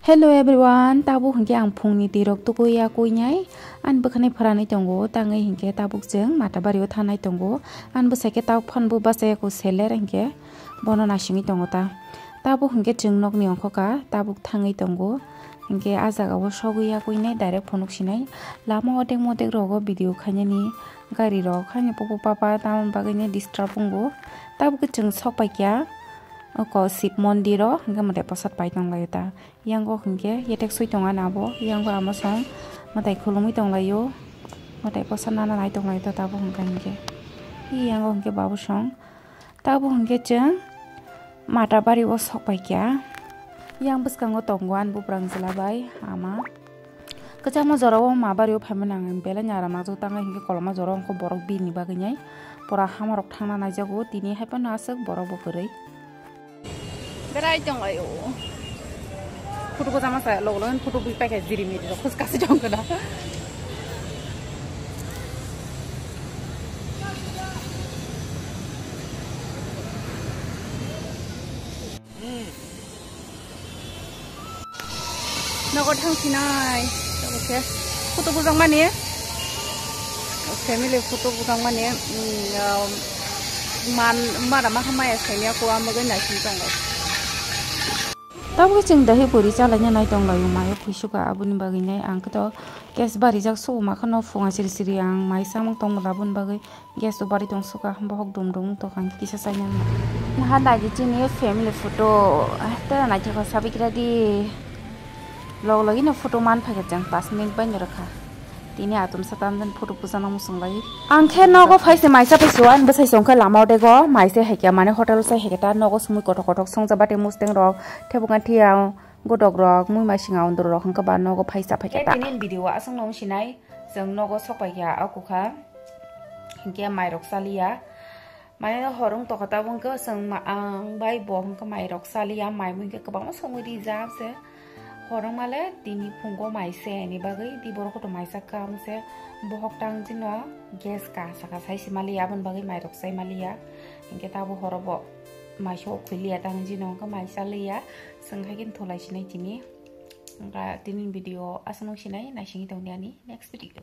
Hello everyone, tabuk hingke ang phungni tirok tukuya kuinyai an bwkhani pharani tongo tangai hingke tabuk jeng mata bario thanai tongo an bwsaike tabuk phanbu basai ko seler hingke bono nasingi tongo ta tabuk hingke jeng nokni ongkhoka tabuk thangai tongo hingke a jaga o soguya kuinai direct phonuk sinai lama odek modek rogo video khainani gari rok khaini popo papa tamon bagini disturb ungo tabuk jeng sokpai kya ko sip mondiro hingke mate posat pai tonglayo ta yango hingke yetek sui tonga nabo yango amasong matai khulumui tonglayo matai posat nana nai tonglayo ta tabo hingke yango hingke babu song tabo hingke jeng mata bari o sokpai kya yang bwskango tongo an buprang jelabai ama kachamo jorao ma bari o phaimang bela nyara ma jota ngai hingke koloma joro ko borok bini baginyai pora hamarok thangna naijago tini haipano asuk borok bo purei berai tonglayo photo ko jama sa logolon photo bi pakai jiri mi ro khus kasi jong kada nago thang sinai oke photo ko jang mani family photo ko jang mani man mara ma khamaya saimya ko amagai nasin tongo tabuk jeng dahi puri chalanya nai tonglayo mayo phisuka abuni baginai angkto gas bari jak so ma khano funga siri siri ang mai samung tong labun bagai gas to bari tong suka bohok dum dum to kan kisa sanya na handa ji chini family photo ta na jaka sabikira di log lagi na photo man phaga jang 5 minute ban rakha tini atum satam dan photo pujana musung lagi angkhe nogo phaise maisa phisuan bsai songkha lama dego maise haikya mane hotel sai heketa nogo sumui kotok kotok songjabate musteng rok thebunga thiaw godok rok mui masinga undur rok hangka ba nogo phaisa phaketa tini video asung nom sinai jeng nogo sokpai ya akukha hingke mairok salia mane horung tokata bungka seng bai bo hangka mairok salia mai mungke kabang songui di japse horong male tini phunggo maise ni bagai di borok to maisa kam se bohok tang jino gas ka saka sai simalia ban bagai mairok sai malia hingke tabo horobo maiso khulia tang jino ka maisa liya sanghakin tholai sinai tini nga tini video asano sinai nasingi tongniani next video